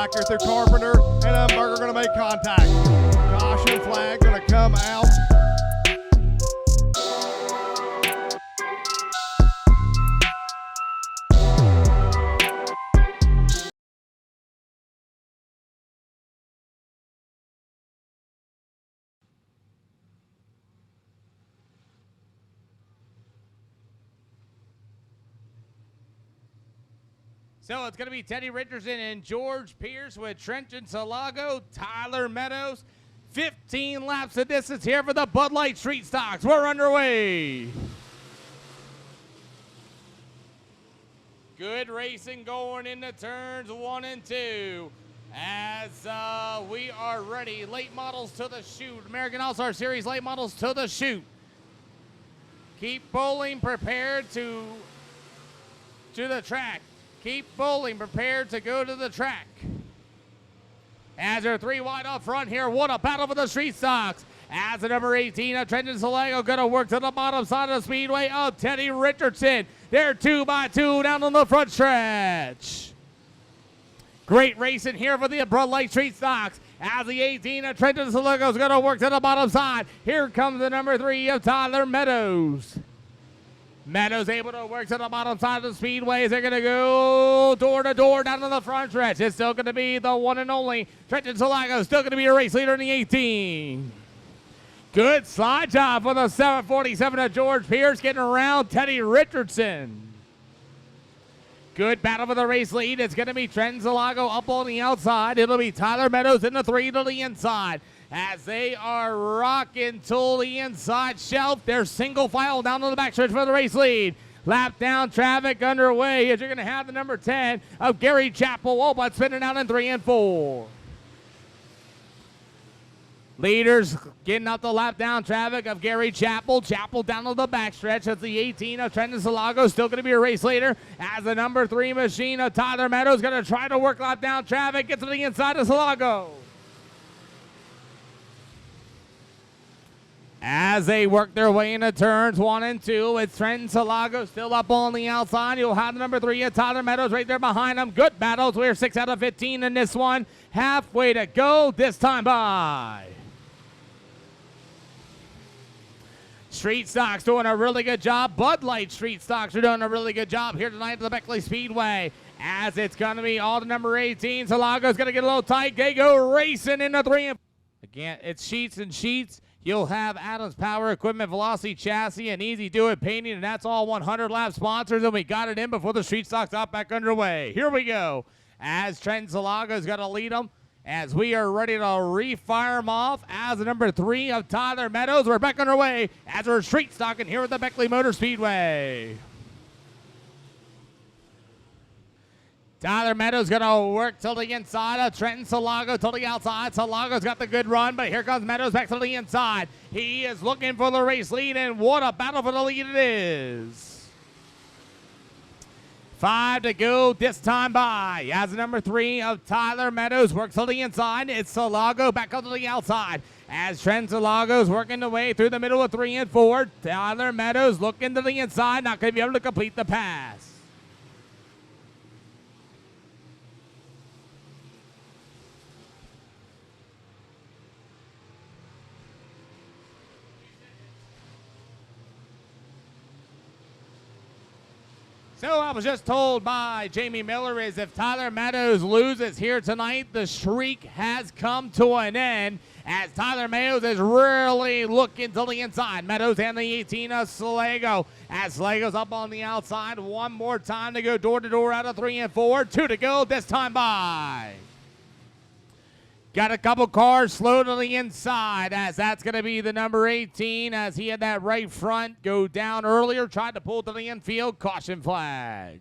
back here through Carpenter, and Dunbar are going to make contact. Caution flag going to come out. So it's going to be Teddy Richardson and George Pierce with Trenton Salago, Tyler Meadows. 15 laps of distance here for the Bud Light Street Stocks. We're underway. Good racing going into turns 1 and 2. As we are ready, late models to the chute. American All-Star Series late models to the chute. Keep bowling prepared to the track. Keep bowling prepared to go to the track. As they're 3 wide up front here, what a battle for the street stocks. As the number 18 of Trenton Salago going to work to the bottom side of the speedway of Teddy Richardson. They're 2 by 2 down on the front stretch. Great racing here for the Bud Light Street Stocks. As the 18 of Trenton Salago is going to work to the bottom side. Here comes the number 3 of Tyler Meadows. Meadows able to work to the bottom side of the speedways. They're going to go door to door down to the front stretch. It's still going to be the one and only Trenton Salago. Still going to be a race leader in the 18. Good slide job for the 747 of George Pierce getting around Teddy Richardson. Good battle for the race lead. It's going to be Trenton Salago up on the outside. It'll be Tyler Meadows in the 3 to the inside. As they are rocking to the inside shelf. They're single file down to the backstretch for the race lead. Lap down traffic underway as you're going to have the number 10 of Gary Chappell. Oh, but spinning out in 3 and 4. Leaders getting up the lap down traffic of Gary Chappell. Chappell down to the backstretch. As the 18 of Trenton Salago still going to be a race leader. As the number 3 machine of Tyler Meadows going to try to work lap down traffic. Gets to the inside of Salago. As they work their way into turns 1 and 2, it's Trenton Salago still up on the outside. You'll have the number 3 of Tyler Meadows right there behind him. Good battles. We're 6 out of 15 in this one. Halfway to go this time by. Street Stocks doing a really good job. Bud Light Street Stocks are doing a really good job here tonight at the Beckley Speedway. As it's going to be all the number 18. Salago's going to get a little tight. They go racing into 3 and 4. Again, it's sheets and sheets. You'll have Adams Power Equipment, Velocity Chassis, and Easy Do It Painting, and that's all 100 lap sponsors, and we got it in before the street stocks got back underway. Here we go. As Trenton Salago's got to lead them, as we are ready to refire them off. As the number 3 of Tyler Meadows, we're back underway as we're street stocking here at the Beckley Motor Speedway. Tyler Meadows going to work to the inside of Trenton Salago to the outside. Salago's got the good run, but here comes Meadows back to the inside. He is looking for the race lead, and what a battle for the lead it is. 5 to go this time by. As the number 3 of Tyler Meadows works to the inside, it's Salago back up to the outside. As Trenton Salago's working the way through the middle of 3 and 4, Tyler Meadows looking to the inside, not going to be able to complete the pass. So I was just told by Jamie Miller is if Tyler Meadows loses here tonight, the streak has come to an end as Tyler Meadows is really looking to the inside. Meadows and the 18 of Salago as Salago's up on the outside. One more time to go door to door out of 3 and 4. 2 to go this time by. Got a couple cars slow to the inside as that's going to be the number 18 as he had that right front go down earlier. Tried to pull to the infield. Caution flag.